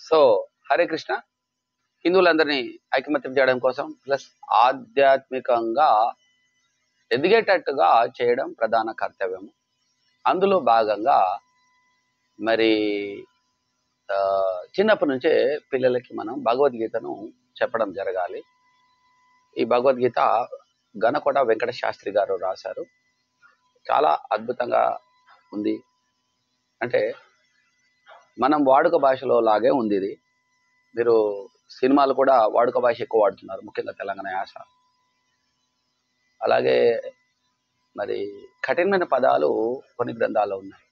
So Hare Krishna. హిందువులందరినీ ఐకమత్యం చేయడం కోసం ప్లస్ ఆధ్యాత్మికంగా ఎదిగేటట్టుగా చేయడం ప్రధాన కర్తవ్యము. అందులో భాగంగా మరి చిన్నప్పటి నుంచే పిల్లలకి మనం భగవద్గీతను చెప్పడం జరగాలి. ఈ భగవద్గీత గణకోట వెంకట శాస్త్రి గారు రాశారు. చాలా అద్భుతంగా ఉంది. అంటే మనం వాడుక భాషలో లాగే ఉంది ఇది. మీరు సినిమాలు కూడా వాడుక భాష ఎక్కువ వాడుతున్నారు, ముఖ్యంగా తెలంగాణ యాస. అలాగే మరి కఠినమైన పదాలు కొన్ని గ్రంథాల్లో ఉన్నాయి.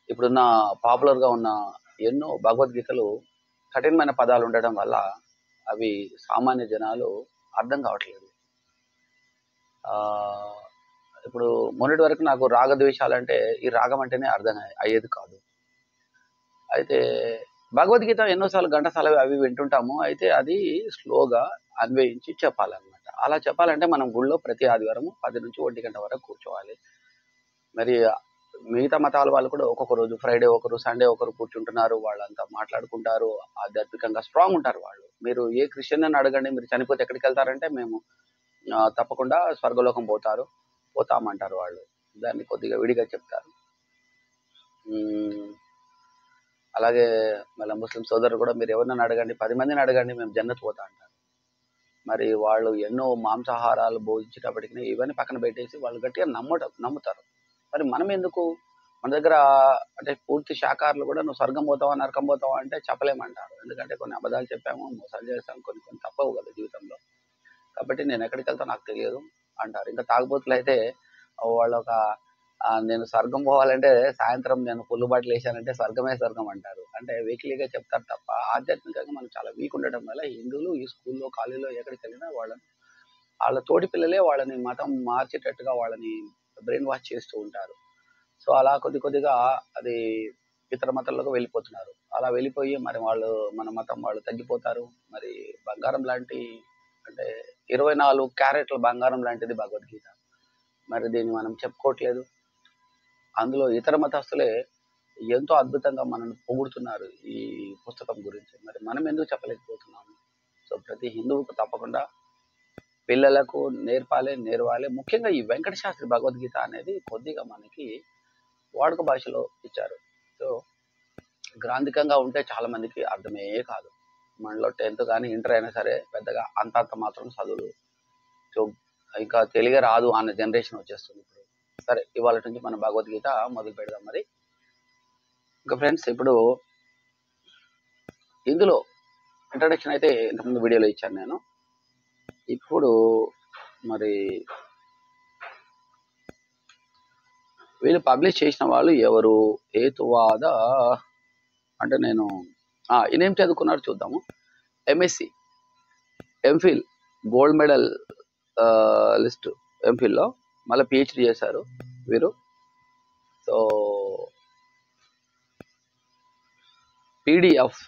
ఇప్పుడున్న పాపులర్గా ఉన్న ఎన్నో భగవద్గీతలు కఠినమైన పదాలు ఉండడం వల్ల అవి సామాన్య జనాలు అర్థం కావట్లేదు. ఇప్పుడు మొన్నటి వరకు నాకు రాగద్వేషాలంటే ఈ రాగం అంటేనే అర్థం అయ్యేది కాదు. అయితే భగవద్గీత ఎన్నోసార్లు ఘంటసాల అవి వింటుంటాము. అయితే అది స్లోగా అన్వయించి చెప్పాలన్నమాట. అలా చెప్పాలంటే మనం గుళ్ళో ప్రతి ఆదివారం 10 నుంచి 1 గంట వరకు కూర్చోవాలి. మరి మిగతా మతాల వాళ్ళు కూడా ఒక్కొక్క రోజు ఫ్రైడే ఒకరు, సండే ఒకరు కూర్చుంటున్నారు. వాళ్ళంతా మాట్లాడుకుంటారు, ఆధ్యాత్మికంగా స్ట్రాంగ్ ఉంటారు వాళ్ళు. మీరు ఏ క్రిస్టియన్ అని అడగండి, మీరు చనిపోతే ఎక్కడికి వెళ్తారంటే మేము తప్పకుండా స్వర్గలోకం పోతామంటారు వాళ్ళు. దాన్ని కొద్దిగా విడిగా చెప్తారు. అలాగే మళ్ళీ ముస్లిం సోదరులు కూడా మీరు ఎవరినైనా అడగండి, 10 మందిని అడగండి, మేము జన్నత్ పోతా అంటారు. మరి వాళ్ళు ఎన్నో మాంసాహారాలు భోజించేటప్పటికి ఇవన్నీ పక్కన పెట్టేసి వాళ్ళు గట్టిగా నమ్ముతారు. మరి మనం ఎందుకు? మన దగ్గర అంటే పూర్తి శాకాహారులు కూడా నువ్వు స్వర్గం పోతావా నరకం పోతావా అంటే చెప్పలేమంటారు. ఎందుకంటే కొన్ని అబద్ధాలు చెప్పాము, మోసాలు చేస్తాము, కొన్ని తప్పవు కదా జీవితంలో. కాబట్టి నేను ఎక్కడికి వెళ్తాను నాకు తెలియదు అంటారు. ఇంకా తాగుబోతులు అయితే వాళ్ళు నేను స్వర్గం పోవాలంటే సాయంత్రం నేను ఫుల్ బాటిల్ వేసానంటే స్వర్గమే స్వర్గం అంటారు. అంటే వీక్లీగా చెప్తారు తప్ప ఆధ్యాత్మికంగా మనం చాలా వీక్ ఉండడం వల్ల హిందువులు ఈ స్కూల్లో కాలేజీలో ఎక్కడికి వెళ్ళినా వాళ్ళ తోటి పిల్లలే వాళ్ళని మతం మార్చేటట్టుగా వాళ్ళని బ్రెయిన్ వాష్ చేస్తూ ఉంటారు. సో అలా కొద్దిగా అది ఇతర మతాల్లోకి వెళ్ళిపోతున్నారు. అలా వెళ్ళిపోయి మరి మన మతం వాళ్ళు తగ్గిపోతారు. మరి బంగారం లాంటి అంటే 24 క్యారెట్ల బంగారం లాంటిది భగవద్గీత. మరి దీన్ని మనం చెప్పుకోవట్లేదు. అందులో ఇతర మతస్థులే ఎంతో అద్భుతంగా మనల్ని పొగుడుతున్నారు ఈ పుస్తకం గురించి. మరి మనం ఎందుకు చెప్పలేకపోతున్నాము? సో ప్రతి హిందువుకు తప్పకుండా పిల్లలకు నేర్వాలి. ముఖ్యంగా ఈ వెంకట శాస్త్రి భగవద్గీత అనేది కొద్దిగా మనకి వాడుక భాషలో ఇచ్చారు. సో గ్రాంధికంగా ఉంటే చాలా మందికి అర్థమే కాదు. మనలో 10th కానీ ఇంటర్ అయినా సరే పెద్దగా అంతంత మాత్రం చదువులు. సో ఇంకా తెలుగే రాదు అన్న జనరేషన్ వచ్చేస్తుంది ఇప్పుడు. సరే, ఇవాళ నుంచి మనం భగవద్గీత మొదలు పెడదాం. మరి ఇంకా ఫ్రెండ్స్, ఇప్పుడు ఇందులో ఇంట్రడక్షన్ అయితే ఇంతకుముందు వీడియోలో ఇచ్చాను నేను. ఇప్పుడు మరి వీళ్ళు పబ్లిష్ చేసిన వాళ్ళు ఎవరు? హేతువాద అంటే నేను ఈయనేం చదువుకున్నారు చూద్దాము. MSc, MPhil, gold medal list ఎంఫిల్లో, మళ్ళీ పిహెచ్డి చేశారు వీరు. సో పీడిఎఫ్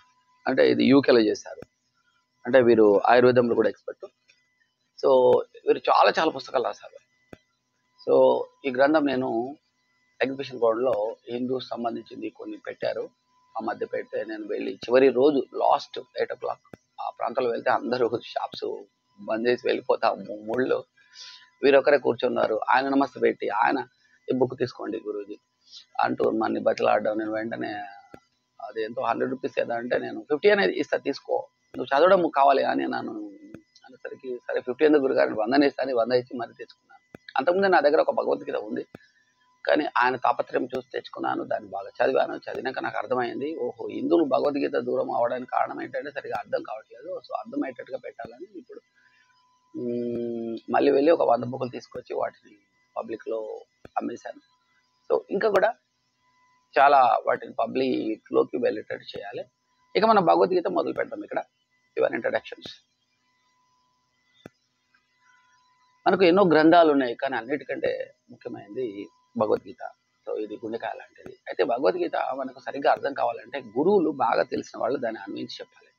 అంటే ఇది యూకేలో చేశారు. అంటే వీరు ఆయుర్వేదంలో కూడా ఎక్స్పర్ట్. సో వీరు చాలా పుస్తకాలు రాశారు. సో ఈ గ్రంథం నేను ఎగ్జిబిషన్ బోర్డులో హిందూ సంబంధించింది కొన్ని పెట్టారు. ఆ మధ్య పెడితే నేను వెళ్ళి చివరి రోజు లాస్ట్ 8 o'clock ఆ ప్రాంతంలో వెళ్తే అందరూ షాప్స్ బంద్ చేసి వెళ్ళిపోతాము ముళ్ళు. వీరొకరే కూర్చున్నారు. ఆయన నమస్తే పెట్టి ఆయన ఈ బుక్ తీసుకోండి గురూజీ అంటూ మన బతిలాడడం. నేను వెంటనే అది ఎంతో 100 రూపీస్ ఏదా అంటే నేను 50 అనేది ఇస్తా, తీసుకో, నువ్వు చదవడం కావాలి అని నన్ను అనేసరికి సరే 50 ఎందుకు గురుగారు 100 ఇస్తాను, 100 ఇచ్చి మరి తెచ్చుకున్నాను. అంతకుముందే నా దగ్గర ఒక భగవద్గీత ఉంది, కానీ ఆయన తాపత్రయం చూసి తెచ్చుకున్నాను. దాన్ని బాగా చదివినాక నాకు అర్థమైంది, ఓహో హిందువులు భగవద్గీత దూరం అవడానికి కారణం ఏంటంటే సరిగా అర్థం కావట్లేదు. సో అర్థమయ్యేటట్టుగా పెట్టాలని ఇప్పుడు మళ్ళీ వెళ్ళి ఒక 100 బుక్కులు తీసుకొచ్చి వాటిని పబ్లిక్లో అమ్మేశాను. సో ఇంకా కూడా చాలా వాటిని పబ్లిక్లోకి వెళ్ళేటట్టు చేయాలి. ఇక మనం భగవద్గీత మొదలు పెడతాం. ఇక్కడ ఇవన్నీ ఇంట్రడక్షన్స్. మనకు ఎన్నో గ్రంథాలు ఉన్నాయి, కానీ అన్నిటికంటే ముఖ్యమైనది భగవద్గీత. సో ఇది గుండెకాయ లాంటిది. అయితే భగవద్గీత మనకు సరిగ్గా అర్థం కావాలంటే గురువులు బాగా తెలిసిన వాళ్ళు దాన్ని అన్వయించి చెప్పాలి.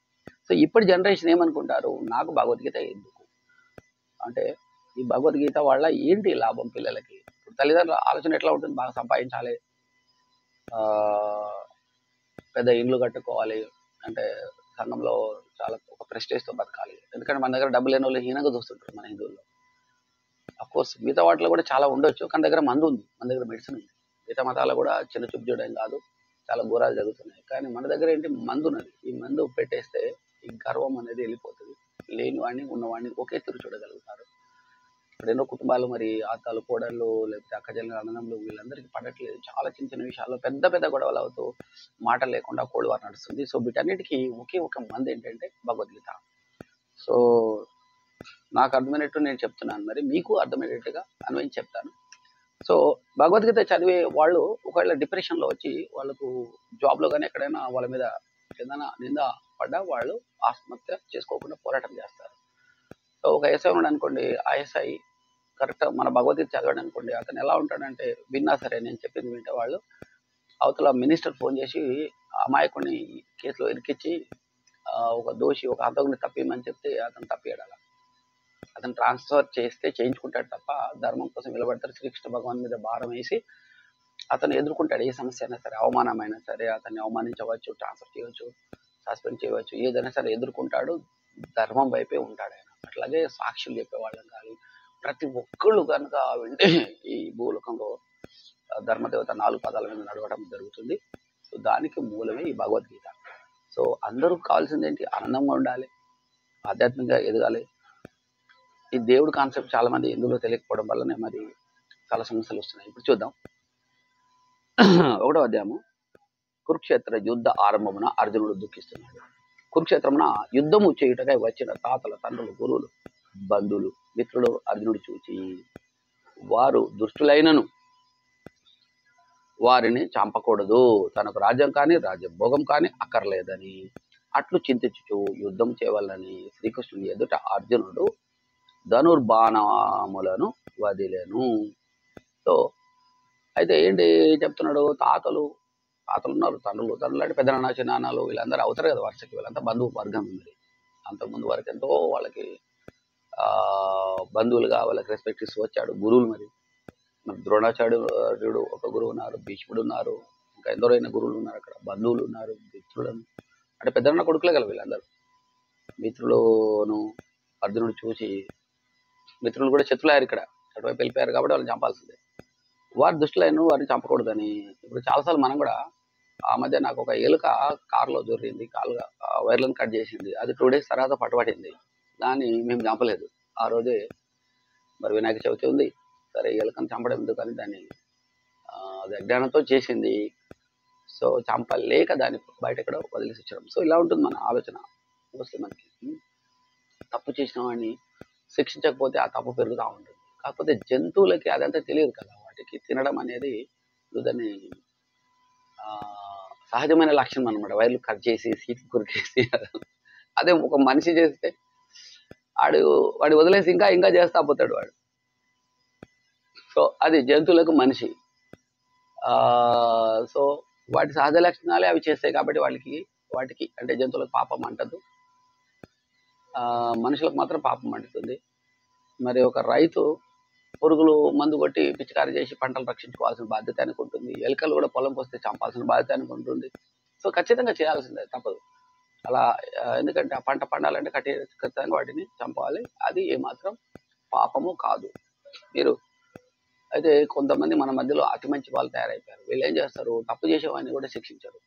సో ఇప్పటి జనరేషన్ ఏమనుకుంటారు, నాకు భగవద్గీత ఎందుకు అంటే ఈ భగవద్గీత వల్ల ఏంటి లాభం పిల్లలకి? ఇప్పుడు తల్లిదండ్రుల ఆలోచన ఎట్లా ఉంటుంది, బాగా సంపాదించాలి, పెద్ద ఇండ్లు కట్టుకోవాలి, అంటే సంఘంలో చాలా ఒక ప్రెస్టేజ్తో బతకాలి. ఎందుకంటే మన దగ్గర డబ్బు లేని వాళ్ళు హీనంగా చూస్తుంటారు మన హిందువుల్లో. కోర్స్ మిగతా వాటిలో కూడా చాలా ఉండొచ్చు, కానీ దగ్గర మందు ఉంది, మన దగ్గర మెడిసిన్ ఉంది. మిగతా మతాలు కూడా చిన్న చూపు చూడడం కాదు, చాలా ఘోరాలు జరుగుతున్నాయి. కానీ మన దగ్గర ఏంటి, మందు ఉన్నది. ఈ మందు పెట్టేస్తే ఈ గర్వం అనేది వెళ్ళిపోతుంది. లేని వాడిని ఉన్నవాడిని ఒకే తీరు చూడగలుగుతారు. ఇప్పుడు ఎన్నో కుటుంబాలు మరి అత్తలు కోడళ్ళు లేకపోతే అక్కచెల్లెలు అన్నదమ్ములు వీళ్ళందరికీ పడట్లేదు. చాలా చిన్న చిన్న విషయాల్లో పెద్ద పెద్ద గొడవలు అవుతూ మాటలు లేకుండా కోడివారు నడుస్తుంది. సో వీటన్నిటికీ ఒకే ఒక మంది ఏంటంటే భగవద్గీత. సో నాకు అర్థమైనట్టు నేను చెప్తున్నాను, మరి మీకు అర్థమయ్యేట్టుగా అన్వయించి చెప్తాను. సో భగవద్గీత చదివే వాళ్ళు ఒకవేళ డిప్రెషన్లో వచ్చి వాళ్ళకు జాబ్లో కానీ ఎక్కడైనా వాళ్ళ మీద ఏదైనా నింద పడ్డా వాళ్ళు ఆత్మహత్య చేసుకోకుండా పోరాటం చేస్తారు. సో ఒక ఎస్ఐ ఉన్నాడు అనుకోండి, ఆ ఎస్ఐ కరెక్ట్ మన భగవద్గీత చదవడం అనుకోండి, అతను ఎలా ఉంటాడంటే విన్నా సరే నేను చెప్పింది వింటే వాళ్ళు అవతల మినిస్టర్ ఫోన్ చేసి అమాయకుని కేసులో ఇరికిచ్చి ఒక దోషి ఒక హంతకుని తప్పిమని చెప్తే అతను తప్పియడాల, అతను ట్రాన్స్ఫర్ చేస్తే చేయించుకుంటాడు తప్ప ధర్మం కోసం నిలబడతారు. శ్రీకృష్ణ భగవాన్ మీద భారం వేసి అతను ఎదుర్కొంటాడు. ఏ సమస్య అయినా సరే, అవమానమైనా సరే, అతన్ని అవమానించవచ్చు, ట్రాన్స్ఫర్ చేయవచ్చు, సస్పెండ్ చేయవచ్చు, ఏదైనా సరే ఎదుర్కొంటాడు. ధర్మం వైపే ఉంటాడు ఆయన. అట్లాగే సాక్షులు చెప్పేవాళ్ళం కానీ ప్రతి ఒక్కళ్ళు కనుక వింటే ఈ భూలోకంలో ధర్మదేవత 4 పాదాల మీద నడవడం జరుగుతుంది. సో దానికి మూలమే ఈ భగవద్గీత. సో అందరూ కావాల్సింది ఏంటి, ఆనందంగా ఉండాలి, ఆధ్యాత్మికంగా ఎదగాలి. ఈ దేవుడు కాన్సెప్ట్ చాలా మంది ఎందులో తెలియకపోవడం వల్లనే మరి చాలా సమస్యలు వస్తున్నాయి. ఇప్పుడు చూద్దాం. 1వ అధ్యాయము. కురుక్షేత్ర యుద్ధ ఆరంభమున అర్జునుడు దుఃఖిస్తున్నాడు. కురుక్షేత్రమున యుద్ధము చేయుటకై వచ్చిన తాతల తండ్రులు గురువులు బంధువులు మిత్రులు అర్జునుడు చూచి వారు దుష్టులైనను వారిని చంపకూడదు, తనకు రాజ్యం కానీ రాజ్యభోగం కానీ అక్కర్లేదని అట్లు చింతించుచు యుద్ధం చేయవలని శ్రీకృష్ణుని ఎదుట అర్జునుడు ధనుర్బాణములను వదిలేను. సో అయితే ఏంటి చెప్తున్నాడు, తాతలు ఉన్నారు, తండ్రులు అంటే పెద్దనాన్న చిన్నాన్నలు వీళ్ళందరూ అవుతారు కదా వరుసకి, వీళ్ళంతా బంధువు వర్గం ఉంది. అంతకుముందు వరకు ఎంతో వాళ్ళకి బంధువులుగా వాళ్ళకి రెస్పెక్ట్ ఇస్తూ వచ్చాడు. గురువులు మరి ద్రోణాచార్యుడు ఒక గురువు ఉన్నారు, భీష్ముడు ఉన్నారు, ఇంకా ఎందరైన గురువులు ఉన్నారు, అక్కడ బంధువులు ఉన్నారు, మిత్రులను అంటే పెద్దన్న కొడుకులే కదా వీళ్ళందరూ. మిత్రులను అర్జునుడు చూసి, మిత్రులు కూడా శత్రులయ్యారు, ఇక్కడ అటువైపు వెళ్ళిపోయారు కాబట్టి వాళ్ళని చంపాల్సిందే. వారి దుష్టులైన వారిని చంపకూడదని. ఇప్పుడు చాలాసార్లు మనం కూడా, ఆ మధ్య నాకు ఒక ఎలుక కారులో దొరికింది, కాలుగా వైర్లను కట్ చేసింది. అది 2 days తర్వాత పట్టుబడింది. దాన్ని మేము చంపలేదు. ఆ రోజే మరి వినాయక చవితి ఉంది, సరే ఎలుకను చంపడం ఎందుకని దాన్ని అది అజ్ఞానంతో చేసింది. సో చంపలేక దాన్ని బయట ఎక్కడ వదిలేసి వచ్చడం. సో ఇలా ఉంటుంది మన ఆలోచన. మోస్ట్లీ మనకి తప్పు చేసిన వాడిని శిక్షించకపోతే ఆ తప్పు పెరుగుతూ ఉంటుంది. కాకపోతే జంతువులకి అదంతా తెలియదు కదా, వాటికి తినడం అనేది దాన్ని సహజమైన లక్షణం అనమాట. వైర్లు కట్ చేసి సీట్లు కొరికేసి అదే ఒక మనిషి చేస్తే వాడు వదిలేసి ఇంకా ఇంకా చేస్తా పోతాడు వాడు. సో అది జంతువులకు మనిషి. సో వాటి సహజ లక్షణాలే అవి చేస్తాయి కాబట్టి వాటికి అంటే జంతువులకు పాపం అంటదు, మనుషులకు మాత్రం పాపం అంటుతుంది. మరి ఒక రైతు పురుగులు మందు కొట్టి పిచికారి చేసి పంటలు రక్షించుకోవాల్సిన బాధ్యత ఆయనకు ఉంటుంది. ఎలుకలు కూడా పొలంకి వస్తే చంపాల్సిన బాధ్యత ఆయనకు ఉంటుంది. సో ఖచ్చితంగా చేయాల్సిందే, తప్పదు అలా. ఎందుకంటే ఆ పంట పండాలంటే ఖచ్చితంగా వాటిని చంపాలి. అది ఏమాత్రం పాపము కాదు. మీరు అయితే కొంతమంది మన మధ్యలో అతి మంచి వాళ్ళు తయారైపోయారు. వీళ్ళు ఏం చేస్తారు, తప్పు చేసేవాడిని కూడా శిక్షించరు.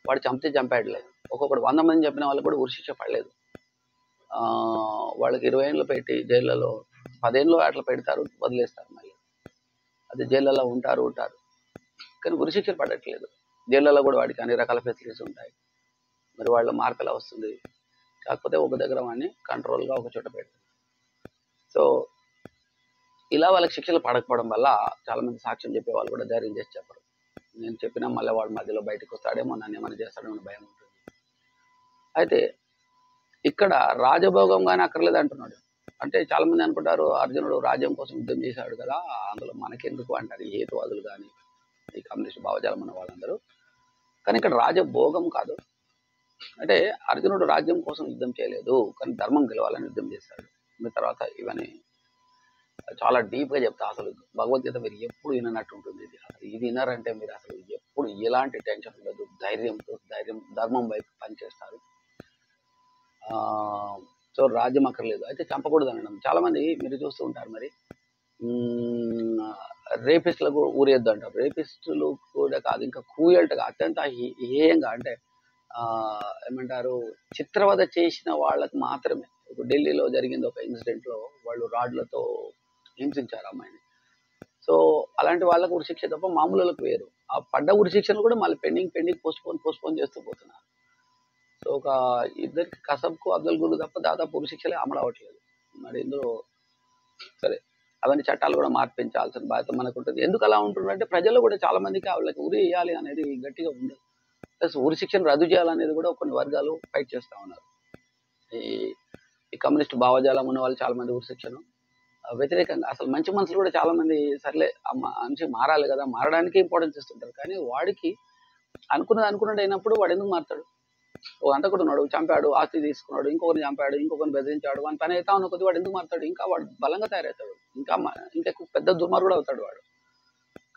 వాడు చంపితే చంపాడులేదు. ఒక్కొక్కడు 100 మంది చంపిన వాళ్ళు కూడా ఉరిశిక్ష పడలేదు. వాళ్ళకి 20 ఏళ్ళు పెట్టి జైళ్ళలో 10 ఏళ్ళు అట్లా పెడతారు, వదిలేస్తారు. మళ్ళీ అది జైళ్ళలో ఉంటారు. కానీ ఉరిశిక్షలు పడట్లేదు. జైళ్ళలో కూడా వాడికి అన్ని రకాల ఫెసిలిటీస్ ఉంటాయి. మరి వాళ్ళ మార్పు ఎలా వస్తుంది? కాకపోతే ఒక దగ్గర వాడిని కంట్రోల్గా ఒక చోట పెడతారు. సో ఇలా వాళ్ళకి శిక్షలు పడకపోవడం వల్ల చాలా మంది సాక్ష్యం చెప్పే వాళ్ళు కూడా ధైర్యం చేసి చెప్పరు. నేను చెప్పినా మళ్ళీ వాడు మధ్యలో బయటకు వస్తాడేమో, నన్ను ఏమైనా చేస్తాడేమో భయం ఉంటుంది. అయితే ఇక్కడ రాజభోగం కానీ అక్కర్లేదు అంటున్నాడు. అంటే చాలా మంది అనుకుంటారు అర్జునుడు రాజ్యం కోసం యుద్ధం చేశాడు కదా, అందులో మనకెందుకు అంటారు ఈ హేతువాదులు కానీ ఈ కమ్యూనిస్ట్ భావజాలం ఉన్న వాళ్ళందరూ. కానీ ఇక్కడ రాజభోగం కాదు. అంటే అర్జునుడు రాజ్యం కోసం యుద్ధం చేయలేదు, కానీ ధర్మం గెలవాలని యుద్ధం చేశాడు. తర్వాత ఇవన్నీ చాలా డీప్గా చెప్తా. అసలు భగవద్గీత మీరు ఎప్పుడు వినట్టు ఉంటుంది. ఇది అసలు ఇది విన్నారంటే మీరు అసలు ఎప్పుడు ఎలాంటి టెన్షన్ ఉండదు. ధైర్యం ధర్మం వైపు పనిచేస్తారు. సో రాజ్యం అక్కర్లేదు, అయితే చంపకూడదు అనడం. చాలా మంది మీరు చూస్తూ ఉంటారు మరి, రేపిస్టులకు ఊరేద్దు అంటారు. రేపిస్టులు కూడా కాదు, ఇంకా క్రూయల్ట్గా అత్యంత హేయంగా అంటే ఏమంటారు, చిత్రవద చేసిన వాళ్ళకు మాత్రమే. ఇప్పుడు ఢిల్లీలో జరిగింది ఒక ఇన్సిడెంట్లో, వాళ్ళు రాడ్లతో హింసించారు అమ్మాయిని. సో అలాంటి వాళ్ళకు ఉరిశిక్ష తప్ప మామూలులకు వేరు. ఆ పడ్డ ఉరిశిక్షను కూడా మళ్ళీ పెండింగ్ పోస్ట్పోన్ చేస్తూ పోతున్నారు. సో ఒక ఇద్దరికి, కసబ్కు అబ్దుల్ గురు తప్ప దాదాపు ఉరిశిక్షలే అమలు అవ్వట్లేదు. మరి ఇందులో సరే అవన్నీ చట్టాలు కూడా మార్పించాల్సిన బాధ్యత మనకు ఉంటుంది. ఎందుకు అలా ఉంటుందంటే ప్రజలు కూడా చాలా మందికి వాళ్ళకి ఉరి వేయాలి అనేది గట్టిగా ఉంది. ప్లస్ ఉరి శిక్షను రద్దు చేయాలనేది కూడా కొన్ని వర్గాలు ఫైట్ చేస్తూ ఉన్నారు. ఈ కమ్యూనిస్ట్ భావజాలం ఉన్న వాళ్ళు చాలా మంది ఉరి శిక్షను వ్యతిరేకంగా, అసలు మంచి మనుషులు కూడా చాలా మంది సర్లే మనిషి మారాలి కదా, మారడానికి ఇంపార్టెన్స్ ఇస్తుంటారు. కానీ వాడికి అనుకున్నది అయినప్పుడు వాడు ఎందుకు మారుతాడు? ఓ అంతకుడు ఉన్నాడు, చంపాడు, ఆస్తి తీసుకున్నాడు, ఇంకొకరిని చంపాడు, ఇంకొకరిని బెదిరించాడు, వాని పని అవుతా ఉన్న కొద్ది వాడు ఎందుకు మారుతాడు? ఇంకా వాడు బలంగా తయారవుతాడు, ఇంకా పెద్ద దుర్మార్గుడు అవుతాడు వాడు.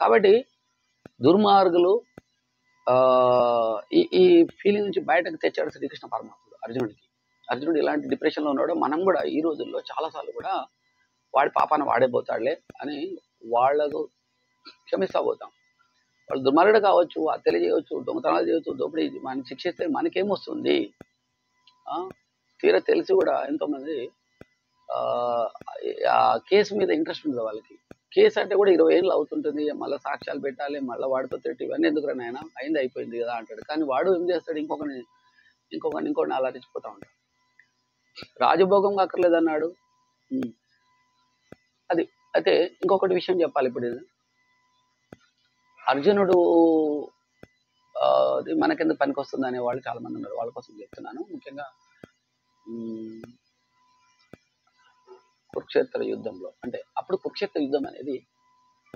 కాబట్టి దుర్మార్గులు ఈ ఫీలింగ్ నుంచి బయటకు తెచ్చాడు శ్రీకృష్ణ పరమాత్ముడు అర్జునుడికి. అర్జునుడు ఇలాంటి డిప్రెషన్లో ఉన్నాడు, మనం కూడా ఈ రోజుల్లో చాలాసార్లు కూడా వాడి పాపాన వాడే పోతాడులే అని వాళ్లకు క్షమిస్తా పోతాం. వాళ్ళు దుర్మార్గుడు కావచ్చు, హత్యలు చేయవచ్చు, దొంగతనాలు చేయవచ్చు, దోపిడీ, మనకి శిక్షిస్తే మనకేమొస్తుంది? తీరా తెలిసి కూడా ఎంతోమంది ఆ కేసు మీద ఇంట్రెస్ట్ ఉంటుంది వాళ్ళకి. కేసు అంటే కూడా 20 ఏళ్ళు అవుతుంటుంది, మళ్ళీ సాక్ష్యాలు పెట్టాలి, మళ్ళీ వాడితో తిట్టి ఇవన్నీ ఎందుకు నాయన, అయింది అయిపోయింది కదా అంటాడు. కానీ వాడు ఏం చేస్తాడు, ఇంకొకరిని అలా తెచ్చిపోతా ఉంటాడు. రాజభోగం అక్కర్లేదన్నాడు. అది అయితే ఇంకొకటి విషయం చెప్పాలి. ఇప్పుడు అర్జునుడు అది మనకెందుకు పనికి వస్తుంది అనే వాళ్ళు చాలా మంది ఉన్నారు, వాళ్ళ కోసం చెప్తున్నాను. ముఖ్యంగా కురుక్షేత్ర యుద్ధంలో, అంటే అప్పుడు కురుక్షేత్ర యుద్ధం అనేది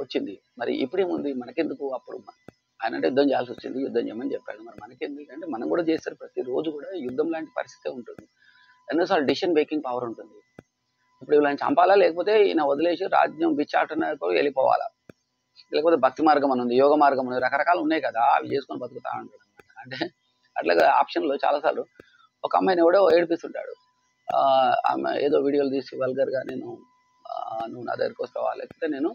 వచ్చింది, మరి ఇప్పుడేముంది మనకెందుకు? అప్పుడు ఆయన అంటే యుద్ధం చేయాల్సి వచ్చింది, యుద్ధం చేయమని చెప్పాడు. మరి మనకెందుకు అంటే మనం కూడా చేస్తారు, ప్రతిరోజు కూడా యుద్ధం లాంటి పరిస్థితే ఉంటుంది. ఎన్నోసార్లు డిసిషన్ మేకింగ్ పవర్ ఉంటుంది. ఇప్పుడు వీళ్ళని చంపాలా, లేకపోతే ఈయన వదిలేసి రాజ్యం బిచ్చాటనకు వెళ్ళిపోవాలా, లేకపోతే భక్తి మార్గం అని ఉంది, యోగ మార్గం ఉంది, రకరకాలు ఉన్నాయి కదా, అవి చేసుకొని బతుకుతా ఉంటాడు అనమాట. అంటే అట్లాగా ఆప్షన్లో చాలాసార్లు ఒక అమ్మాయిని ఎవడో ఏడిపిస్తుంటాడు. ఆమె ఏదో వీడియోలు తీసి వల్గర్గా నువ్వు నా దగ్గరికి వస్తావా, లేకపోతే నేను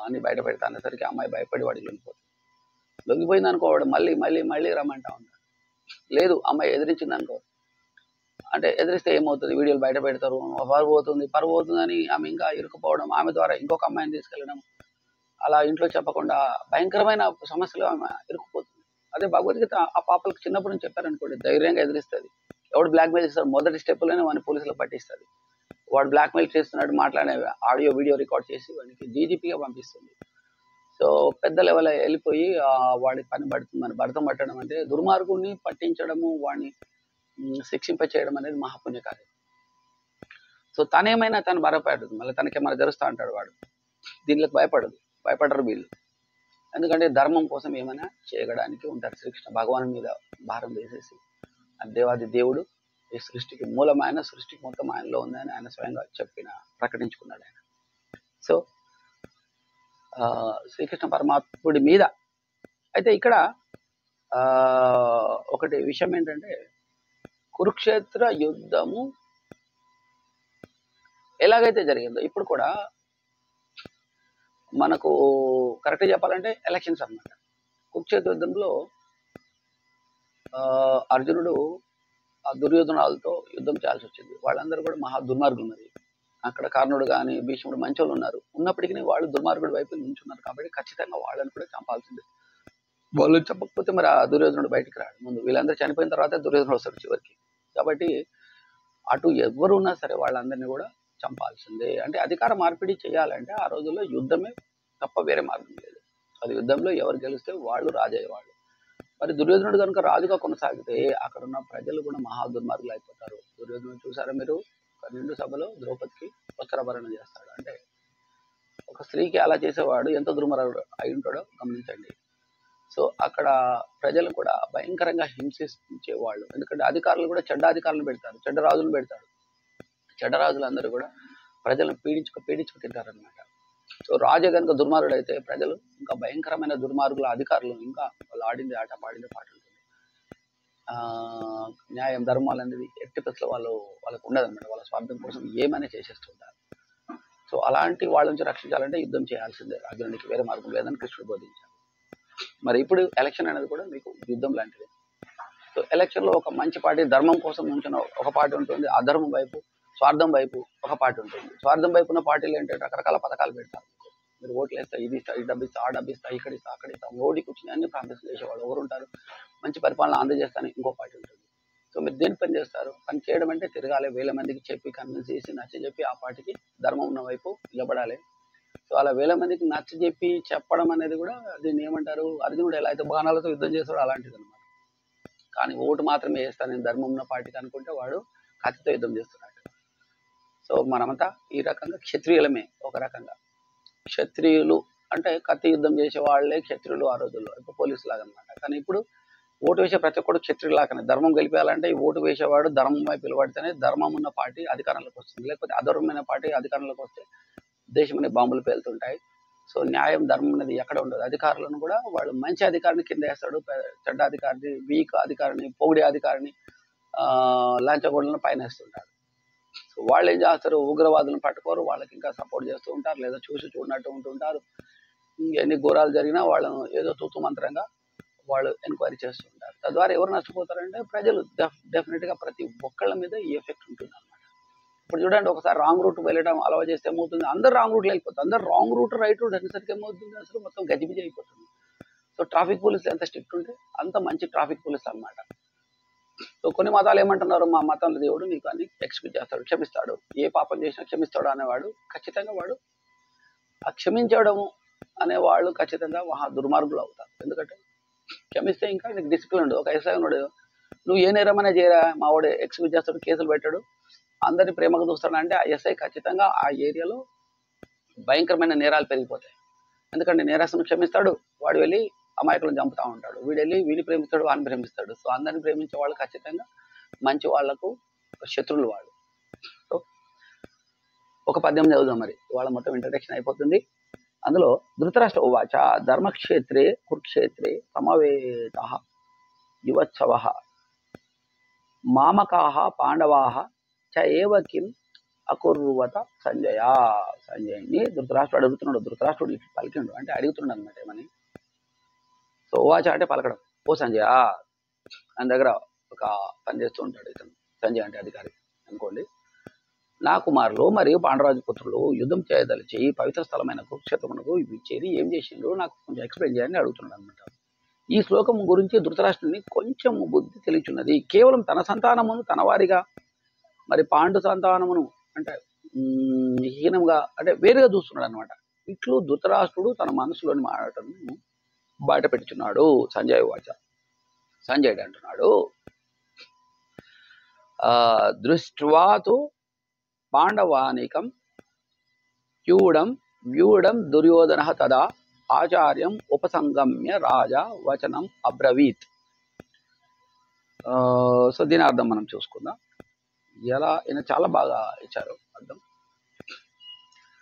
అని బయట పెడతా అనేసరికి అమ్మాయి భయపడి వాడికి లొంగిపోయింది అనుకో, వాడు మళ్ళీ రమ్మంటా ఉంటాడు. లేదు అమ్మాయి ఎదిరించింది అనుకో, అంటే ఎదిరిస్తే ఏమవుతుంది, వీడియోలు బయట పెడతారు, పరువు పోతుందని ఆమె ఇంకా ఇరుక్కుపోవడం, ఆమె ద్వారా ఇంకొక అమ్మాయిని తీసుకెళ్ళడం, అలా ఇంట్లో చెప్పకుండా భయంకరమైన సమస్యలు ఆమె ఇరుక్కుపోతుంది. అదే భగవద్గీత ఆ పాపలకు చిన్నప్పటి నుంచి చెప్పారనుకోండి, ధైర్యంగా ఎదిరిస్తుంది. ఎవడు బ్లాక్మెయిల్ చేస్తాడు, మొదటి స్టెప్లోనే వాడిని పోలీసులు పట్టిస్తుంది. వాడు బ్లాక్మెయిల్ చేస్తున్నాడు మాట్లాడే ఆడియో వీడియో రికార్డ్ చేసి వాడికి డీజీపీగా పంపిస్తుంది. సో పెద్ద లెవెల్ వెళ్ళిపోయి వాడి పని పడుతుంది. భరతం పట్టడం అంటే దుర్మార్గుడిని పట్టించడము, వాడిని శిక్షింప చేయడం అనేది మహాపుణ్యకార్యం. సో తనేమైనా తను భయపడదు, మళ్ళీ తనకేమైనా జరుస్తా అంటాడు వాడు. దీనికి భయపడరు వీళ్ళు. ఎందుకంటే ధర్మం కోసం ఏమైనా చేయడానికి ఉంటారు. శ్రీకృష్ణ భగవాన్ మీద భారం వేసేసి, దేవాది దేవుడు ఈ సృష్టికి మూలమైన, సృష్టికి మొత్తం ఆయనలో ఉందని ఆయన స్వయంగా ప్రకటించుకున్నాడు ఆయన. సో శ్రీకృష్ణ పరమాత్ముడి మీద అయితే ఇక్కడ ఒకటి విషయం ఏంటంటే, కురుక్షేత్ర యుద్ధము ఎలాగైతే జరిగిందో ఇప్పుడు కూడా మనకు కరెక్ట్గా చెప్పాలంటే ఎలక్షన్స్ అన్నమాట. కురుక్షేత్ర యుద్ధంలో అర్జునుడు ఆ దుర్యోధనాలతో యుద్ధం చేయాల్సి వచ్చింది. వాళ్ళందరూ కూడా మహా దుర్మార్గులు. మరి అక్కడ కర్ణుడు కానీ భీష్ముడు మంచోళ్ళు ఉన్నారు, ఉన్నప్పటికీ వాళ్ళు దుర్మార్గుడి వైపు నుంచున్నారు. కాబట్టి ఖచ్చితంగా వాళ్ళని కూడా చంపాల్సిందే. వాళ్ళు చెప్పకపోతే మరి ఆ దుర్యోధనుడు బయటికి రాడు. ముందు వీళ్ళందరూ చనిపోయిన తర్వాత దుర్యోధనుడు వస్తాడు చివరికి. కాబట్టి అటు ఎవరు ఉన్నా సరే వాళ్ళందరినీ కూడా చంపాల్సిందే. అంటే అధికార మార్పిడి చేయాలంటే ఆ రోజుల్లో యుద్ధమే తప్ప వేరే మార్గం లేదు. అది యుద్ధంలో ఎవరు గెలిస్తే వాళ్ళు రాజయ్యేవాళ్ళు. మరి దుర్యోధనుడు కనుక రాజుగా కొనసాగితే అక్కడ ఉన్న ప్రజలు కూడా మహా దుర్మార్గులు అయిపోతారు. దుర్యోధనుడు చూసారా మీరు, నిండు సభలో ద్రౌపదికి వస్త్రాభరణ చేస్తాడు. అంటే ఒక స్త్రీకి అలా చేసేవాడు ఎంత దుర్మార్గుడు అయి ఉంటాడో గమనించండి. సో అక్కడ ప్రజలు కూడా భయంకరంగా హింసించేవాళ్ళు. ఎందుకంటే అధికారులు కూడా చెడ్డ అధికారులను పెడతారు, చెడ్డ రాజులను పెడతారు. చెడ్డ రాజులందరూ కూడా ప్రజలను పీడించుకు తింటారనమాట. సో రాజు కనుక దుర్మార్గుడు అయితే ప్రజలు ఇంకా భయంకరమైన దుర్మార్గుల అధికారులు ఇంకా వాళ్ళు ఆడింది ఆట పాడింది పాట ఉంటుంది. న్యాయం ధర్మాలు అనేది ఎట్టి పరిస్థితుల్లో వాళ్ళకు ఉండదన్నమాట. వాళ్ళ స్వార్థం కోసం ఏమైనా చేసేస్తుంటారు. సో అలాంటి వాళ్ళ నుంచి రక్షించాలంటే యుద్ధం చేయాల్సిందే, రాజునికి వేరే మార్గం లేదని కృష్ణుడు బోధించారు. మరి ఇప్పుడు ఎలక్షన్ అనేది కూడా మీకు యుద్ధం లాంటిది. సో ఎలక్షన్లో ఒక మంచి పార్టీ ధర్మం కోసం ఉంచిన ఒక పార్టీ ఉంటుంది, అధర్మం వైపు స్వార్థం వైపు ఒక పార్టీ ఉంటుంది. స్వార్థం వైపు ఉన్న పార్టీలు ఏంటంటే రకరకాల పథకాలు పెడతారు. మీరు ఓట్లు వేస్తా, ఇది ఇస్తా, ఈ డబ్బు ఇస్తా, ఆ డబ్బు ఇస్తా, ఇక్కడ ఇస్తా, అక్కడ ఇస్తా, ఓడికి వచ్చిన అన్ని ప్రామిస్ చేసేవాళ్ళు ఎవరు ఉంటారు? మంచి పరిపాలన అందజేస్తాను ఇంకో పార్టీ ఉంటుంది. సో మీరు దేని పని చేస్తారు? పని చేయడం అంటే తిరగాలి, వేల మందికి చెప్పి కన్విన్స్ చేసి నచ్చజెప్పి ఆ పార్టీకి ధర్మం ఉన్న వైపు నిలబడాలి. సో అలా వేల మందికి నచ్చజెప్పి చెప్పడం అనేది కూడా దీన్ని ఏమంటారు? అర్జునుడు ఎలా అయితే బాణాలతో యుద్ధం చేస్తాడో అలాంటిది అనమాట. కానీ ఓటు మాత్రమే వేస్తాను నేను ధర్మం ఉన్న పార్టీకి అనుకుంటే వాడు కత్తితో యుద్ధం చేస్తున్నాడు. సో మనమంతా ఈ రకంగా క్షత్రియులమే. ఒక రకంగా క్షత్రియులు అంటే కత్తి యుద్ధం చేసే వాళ్ళే క్షత్రియులు ఆ రోజుల్లో, ఇప్పుడు పోలీసు లాగా అనమాట. కానీ ఇప్పుడు ఓటు వేసే ప్రతి ఒక్కడు క్షత్రియులాగానే. ధర్మం గెలిపేయాలంటే ఈ ఓటు వేసేవాడు ధర్మం వైపు పిలువడితేనే ధర్మం ఉన్న పార్టీ అధికారంలోకి వస్తుంది. లేకపోతే అధర్మమైన పార్టీ అధికారంలోకి వస్తే దేశం అనే బాంబులు పేలుతుంటాయి. సో న్యాయం ధర్మం అనేది ఎక్కడ ఉండదు. అధికారులను కూడా వాళ్ళు మంచి అధికారిని కింద వేస్తాడు, చెడ్డ అధికారిని, వీక్ అధికారిని, పొగిడే అధికారిని, లంచగొండలను పైన వేస్తుంటారు. సో వాళ్ళు ఏం చేస్తారు? ఉగ్రవాదులను పట్టుకోరు, వాళ్ళకి ఇంకా సపోర్ట్ చేస్తూ ఉంటారు, లేదా చూసి చూడనట్టు ఉంటుంటారు. ఎన్ని ఘోరాలు జరిగినా వాళ్ళను ఏదో తూతు మంత్రంగా వాళ్ళు ఎంక్వైరీ చేస్తూ ఉంటారు. తద్వారా ఎవరు నష్టపోతారంటే ప్రజలు. డెఫినెట్గా ప్రతి ఒక్కళ్ళ మీద ఈ ఎఫెక్ట్ ఉంటుంది అనమాట. ఇప్పుడు చూడండి, ఒకసారి రాంగ్ రూట్ వెళ్ళడం అలవా చేస్తే ఏమవుతుంది? అందరు రాంగ్ రూట్లో వెళ్ళిపోతుంది. అందరు రాంగ్ రూట్ రైట్ రూట్ అనేసరికి ఏమవుతుంది? అసలు మొత్తం గజిబిజి అయిపోతుంది. సో ట్రాఫిక్ పోలీసులు ఎంత స్ట్రిక్ట్ ఉంటే అంత మంచి ట్రాఫిక్ పోలీస్ అనమాట. సో కొన్ని మతాలు ఏమంటున్నారు? మా మతంలో దేవుడు నీకు అన్ని ఎక్స్క్యూజ్ చేస్తాడు, క్షమిస్తాడు, ఏ పాపం చేసినా క్షమిస్తాడు అనేవాడు ఖచ్చితంగా వాడు ఆ క్షమించడము అనేవాళ్ళు ఖచ్చితంగా మహా దుర్మార్గులు అవుతారు. ఎందుకంటే క్షమిస్తే ఇంకా నీకు డిసిప్లిన్ ఉండదు. ఒక ఎస్ఐ ఉన్నాడు, నువ్వు ఏ నేరమైనా చేయరా, మా వాడు ఎక్స్క్యూజ్ చేస్తాడు, కేసులు పెట్టాడు, అందరినీ ప్రేమగా చూస్తాడు అంటే ఆ ఎస్ఐ ఖచ్చితంగా ఆ ఏరియాలో భయంకరమైన నేరాలు పెరిగిపోతాయి. ఎందుకంటే నేరస్తును క్షమిస్తాడు, వాడు వెళ్ళి అమాయకులను చంపుతూ ఉంటాడు, వీడు వెళ్ళి వీడిని ప్రేమిస్తాడు, వాడిని ప్రేమిస్తాడు. సో అందరిని ప్రేమించే వాళ్ళు ఖచ్చితంగా మంచి వాళ్లకు శత్రువులు వాళ్ళు. సో ఒక పద్యం చదువుదాం మరి, వాళ్ళ మొత్తం ఇంట్రడక్షన్ అయిపోతుంది. అందులో ధృతరాష్ట్ర ఉవాచ ధర్మక్షేత్రే కురుక్షేత్రే సమవేత యువత్సవ మామకాహ పాండవాహ చ ఏవ కిం అకుర్వత సంజయ. సంజయ్ని ధృతరాష్ట్రుడు అడుగుతున్నాడు. ధృతరాష్ట్రుడు ఇట్లా పలికిండు అంటే అడుగుతున్నాడు అనమాట ఏమని. సో ఉవాచ అంటే పలకడం. ఓ సంజయ ఆయన దగ్గర ఒక పని చేస్తూ ఉంటాడు ఇతను. సంజయ్ అంటే అధికారి అనుకోండి. నా కుమారులు మరియు పాండరాజు పుత్రులు యుద్ధం చేయదలిచి పవిత్ర స్థలమైన కురుక్షేత్రమునకు చేరి ఏం చేసిండ్రు నాకు కొంచెం ఎక్స్ప్లెయిన్ చేయాలని అడుగుతున్నాడు అనమాట. ఈ శ్లోకం గురించి ధృతరాష్ట్రుని కొంచెం బుద్ధి తెలియచున్నది. కేవలం తన సంతానమును తన వారిగా, మరి పాండు సంతానమును అంటే హీనంగా అంటే వేరుగా చూస్తున్నాడు అనమాట. ఇట్లు ధృతరాష్ట్రుడు తన మనసులోని మాటను బయట పెట్టుచున్నాడు. సంజయ్ వాచ సంజయుడు అంటున్నాడు, దృష్ట్వాతు పాండవానికం క్యూడం వ్యూఢం దుర్యోధన తదా ఆచార్యం ఉపసంగమ్య రాజా వచనం అబ్రవీత్. సో దీని అర్థం మనం చూసుకుందాం. ఎలా ఈయన చాలా బాగా ఇచ్చారు అర్థం.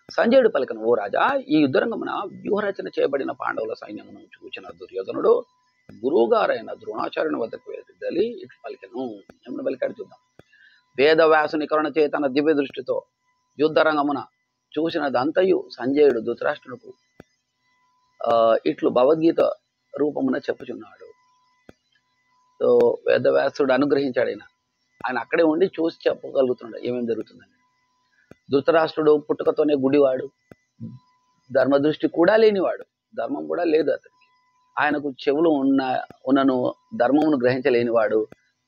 సంజయుడు పలికను, ఓ రాజా, ఈ యుద్ధరంగమున వ్యూహరచన చేయబడిన పాండవుల సైన్యమును చూచిన దుర్యోధనుడు గురువు గారైన ద్రోణాచార్యుని వద్దకు వెళ్ళి ఇట్లు పలికను. ఏమన్నా పలికాడు చూద్దాం. వేదవ్యాసుని కరుణ చే తన దివ్య దృష్టితో యుద్ధరంగమున చూసినదంతయు సంజయుడు ధృతరాష్ట్రునకు ఇట్లు భగవద్గీత రూపమున చెప్పుచున్నాడు. సో వేదవ్యాసుడు అనుగ్రహించాడు. ఆయన అక్కడే ఉండి చూసి చెప్పగలుగుతున్నాడు ఏమేమి జరుగుతుందని. ధృతరాష్ట్రుడు పుట్టుకతోనే గుడివాడు, ధర్మదృష్టి కూడా లేనివాడు, ధర్మం కూడా లేదు అతనికి. ఆయనకు చెవులు ఉన్నను ధర్మమును గ్రహించలేనివాడు,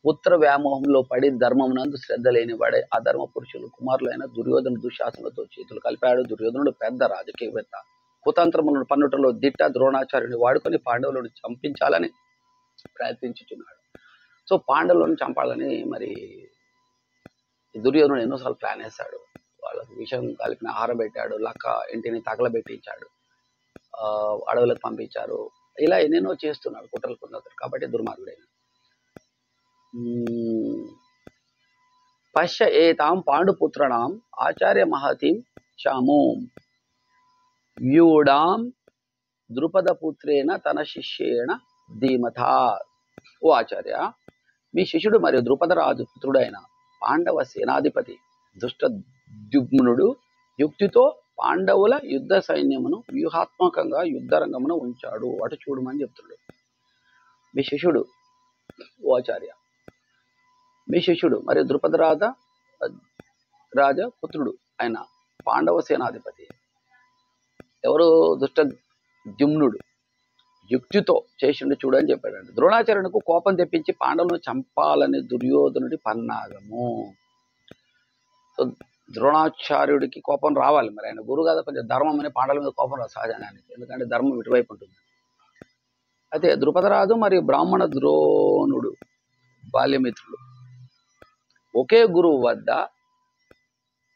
పుత్ర వ్యామోహంలో పడి ధర్మమునందు శ్రద్ధ లేనివాడే అధర్మ పురుషులు కుమారులైన దుర్యోధన దుశ్శాసనలతో చేతులు కలిపాడు. దుర్యోధనుడు పెద్ద రాజకీయవేత్త, కుతంత్రములను పన్నుటలో దిట్ట. ద్రోణాచార్యుని వాడుకొని పాండవులను చంపించాలని ప్రయత్నించుచున్నాడు. సో పాండవులను చంపాలని మరి దుర్యోధనుడు ఎన్నోసార్లు ప్లాన్ వేశాడు. వాళ్ళకు విషం కలిపిన ఆహారం పెట్టాడు, లక్క ఇంటిని తగలబెట్టించాడు, అడవులకు పంపించారు, ఇలా ఎన్నెన్నో చేస్తున్నాడు కుట్రలు పొందారు. కాబట్టి దుర్మార్గుడైన పశ్య ఏతాం పాండుపుత్రణాం ఆచార్య మహతిం చామూం వ్యూఢాం ద్రుపదపుత్రేణ తన శిష్యేణ ధీమథా. ఓ ఆచార్య, మీ శిష్యుడు మరియు ద్రుపదరాజు పుత్రుడైన పాండవ సేనాధిపతి దుష్టద్యుమ్నుడు యుక్తితో పాండవుల యుద్ధ సైన్యమును వ్యూహాత్మకంగా యుద్ధరంగమున ఉంచాడు, అటు చూడమని చెప్తున్నాడు. మీ శిష్యుడు, ఓ ఆచార్య, మీ శిష్యుడు మరియు రాజ పుత్రుడు అయిన పాండవ సేనాధిపతి ఎవరు? దుష్టద్యుమ్నుడు యుక్తితో చేసిండు చూడని చెప్పాడండి. ద్రోణాచార్యునికి కోపం తెప్పించి పాండవులను చంపాలని దుర్యోధనుడి పన్నాగము. సో ద్రోణాచార్యుడికి కోపం రావాలి, మరి ఆయన గురువు కదా, కొంచెం ధర్మం అనే పాండవుల మీద కోపం రాదు సహజానికి, ఎందుకంటే ధర్మం ఇటువైపు ఉంటుంది. అయితే ద్రుపదరాజు మరియు బ్రాహ్మణ ద్రోణుడు బాల్యమిత్రులు ఒకే గురువు వద్ద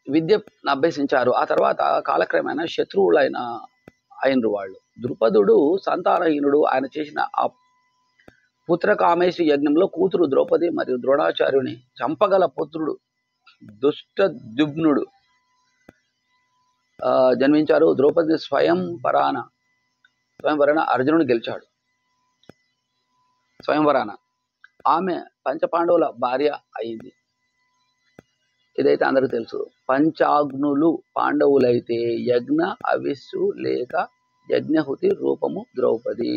విద్య అభ్యసించారు. ఆ తర్వాత కాలక్రమేణా అయినరు వాళ్ళు. ద్రుపదుడు సంతానహీనుడు. ఆయన చేసిన ఆ పుత్రకామేశ్వరి యజ్ఞంలో కూతురు ద్రౌపది మరియు ద్రోణాచార్యుని చంపగల పుత్రుడు దుష్టద్యుమ్నుడు జన్మించారు. ద్రౌపది స్వయంవరాన అర్జునుడు గెలిచాడు. స్వయంవరాన ఆమె పంచపాండవుల భార్య అయింది. ఇదైతే అందరికీ తెలుసు. పంచాగ్నులు పాండవులైతే యజ్ఞ అవిస్సు లేక యజ్ఞహుతి రూపము ద్రౌపది.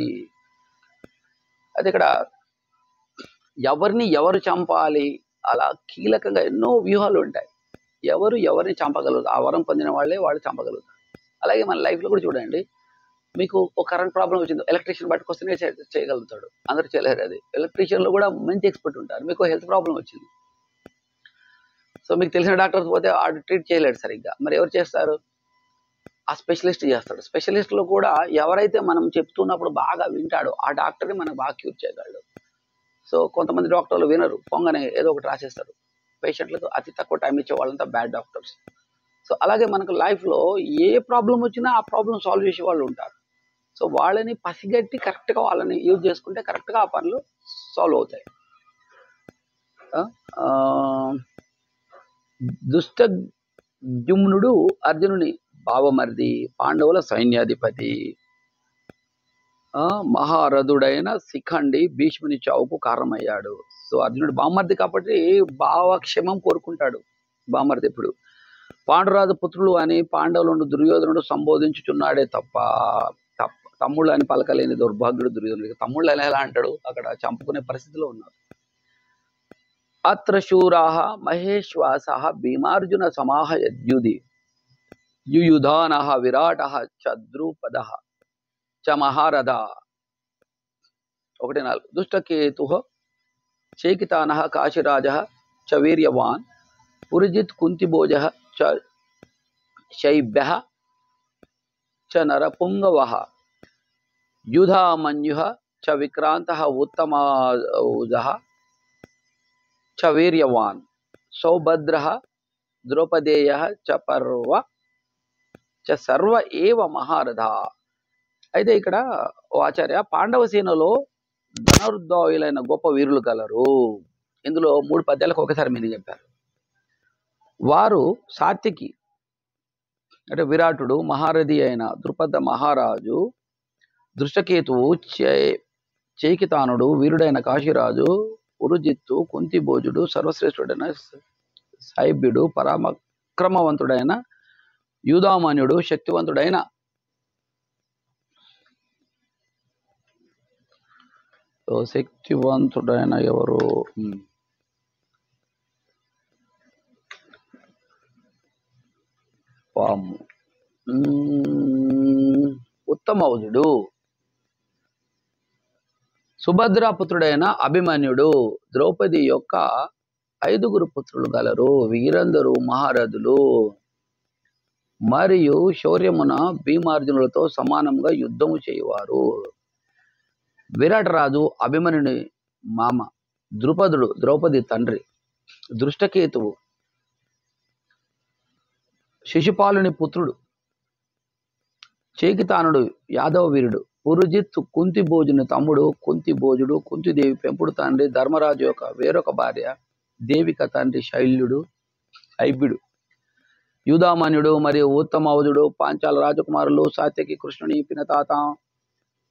అది ఇక్కడ ఎవరు చంపాలి, అలా కీలకంగా ఎన్నో వ్యూహాలు ఉంటాయి. ఎవరిని చంపగలుగుతారు, ఆ వరం పొందిన వాళ్ళు చంపగలుగుతారు. అలాగే మన లైఫ్లో కూడా చూడండి, మీకు ఒక కరెంట్ ప్రాబ్లం వచ్చింది, ఎలక్ట్రీషియన్ పట్టుకొస్తేనే చేయగలుగుతాడు, అందరూ చేయలేరు. అది ఎలక్ట్రీషియన్లో కూడా మంచి ఎక్స్పర్ట్ ఉంటారు. మీకు హెల్త్ ప్రాబ్లం వచ్చింది, సో మీకు తెలిసిన డాక్టర్స్ పోతే ఆడు ట్రీట్ చేయలేడు సరిగ్గా, మరి ఎవరు చేస్తారు? ఆ స్పెషలిస్ట్ చేస్తాడు. స్పెషలిస్ట్లో కూడా ఎవరైతే మనం చెప్తున్నప్పుడు బాగా వింటాడో ఆ డాక్టర్ని మనకు బాగా క్యూర్ చేయగలడు. సో కొంతమంది డాక్టర్లు వినరు, పొంగనే ఏదో ఒకటి రాసేస్తారు. పేషెంట్లకు అతి తక్కువ టైం ఇచ్చే వాళ్ళంతా బ్యాడ్ డాక్టర్స్. సో అలాగే మనకు లైఫ్లో ఏ ప్రాబ్లం వచ్చినా ఆ ప్రాబ్లం సాల్వ్ చేసే వాళ్ళు ఉంటారు. సో వాళ్ళని పసిగట్టి కరెక్ట్గా వాళ్ళని యూజ్ చేసుకుంటే కరెక్ట్గా ఆ పనులు సాల్వ్ అవుతాయి. దుష్టద్యుమ్నుడు అర్జునుని బావమర్ది, పాండవుల సైన్యాధిపతి, మహారథుడైన శిఖండి భీష్ముని చావుకు కారణమయ్యాడు. సో అర్జునుడు బావమర్ది కాబట్టి భావక్షేమం కోరుకుంటాడు బావమర్ది. ఇప్పుడు పాండురాజు పుత్రులు అని పాండవులను దుర్యోధనుడు సంబోధించుచున్నాడే తప్ప తమ్ముళ్ళు అని పలకలేని దౌర్భాగ్యుడు దుర్యోధనుడికి. తమ్ముళ్ళు ఎలా అంటాడు, అక్కడ చంపుకునే పరిస్థితిలో ఉన్నారు. అత్ర శూరాః మహేశ్వాసః భీమార్జున సమాహ యుయుధానః విరాటః చ ద్రుపదః చ మహారథా. 1-4 దుష్టకేతుః చేకితానః కాశీరాజः చ వీర్యవాన్ పురుజిత్ కుంతిభోజः చ శైభ్యः చ నరపుంగవః యుధామన్యుః చ విక్రాంతః ఉత్తమాౌజः చ వీర్యవాన్ సౌభద్రః ద్రౌపదేయః చ పర్వ చ సర్వ ఏవ మహారథ. అయితే ఇక్కడ ఓ ఆచార్య, పాండవ సేనలో ధనుర్ధాయులైన గొప్ప వీరులు కలరు. ఇందులో 3 పద్యాలకు ఒకసారి మీరు చెప్పారు. వారు సాత్వికి అంటే విరాటుడు, మహారథి అయిన ద్రుపద మహారాజు, దృష్టకేతువు, చేకితానుడు, వీరుడైన కాశీరాజు, పురుజిత్తు, కుంతిభోజుడు, సర్వశ్రేష్ఠుడైన సైభ్యుడు, పరాక్రమవంతుడైన యూధామన్యుడు, శక్తివంతుడైన ఎవరు? ఉత్తమౌజుడు, సుభద్రాపుత్రుడైన అభిమన్యుడు, ద్రౌపది యొక్క 5 పుత్రులు గలరు. వీరందరూ మహారథులు మరియు శౌర్యమున భీమార్జునులతో సమానంగా యుద్ధము చేయువారు. విరాటరాజు అభిమన్యుని మామ, ద్రుపదుడు ద్రౌపది తండ్రి, దృష్టకేతువు శిశుపాలుని పుత్రుడు, చేకితానుడు యాదవ వీరుడు, పురుజిత్ కుంతిభోజుని తమ్ముడు, కుంతిభోజుడు కుంతిదేవి పెంపుడు తండ్రి, ధర్మరాజు యొక్క వేరొక భార్య దేవిక తండ్రి శైల్యుడు ఐబిడు, యూదామన్యుడు మరియు ఉత్తమౌజుడు, పాంచాల రాజకుమారులు, సాత్యకి కృష్ణుని పినతాత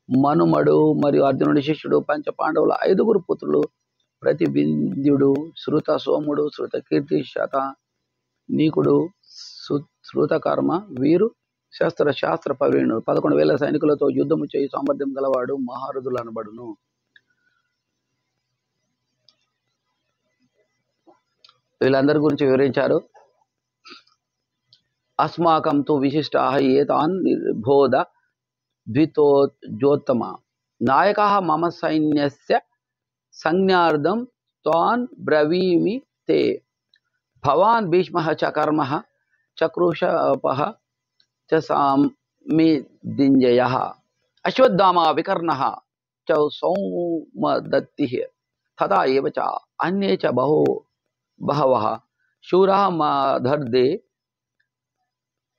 మనుమడు మరియు అర్జునుడి శిష్యుడు, పంచ పాండవుల 5గురు పుత్రులు, ప్రతిబింధ్యుడు, శృత సోముడు, శృత కీర్తి, శత నీకుడు, శృతకర్మ, వీరు శాస్త్ర ప్రవీణుడు, 11,000 సైనికులతో యుద్ధము చేయి సామర్థ్యం గలవాడు, మహారథులు అనబడును. వీళ్ళందరి గురించి వివరించారు. అస్మాకం తు విశిష్టాః ఏతాన్ నిర్బోధ ద్వితోజోత్తమ నాయకః మమ సైన్యస్య సంజ్ఞార్థం తాన్ బ్రవీమి తే. భవాన్ భీష్మః చ కర్మః చ కృషపః చ సామిదింజయః అశ్వత్థామా వికర్ణః చ సౌమదత్తిః తథా ఏవ చ అన్యే చ బహవః శూరः మదర్దే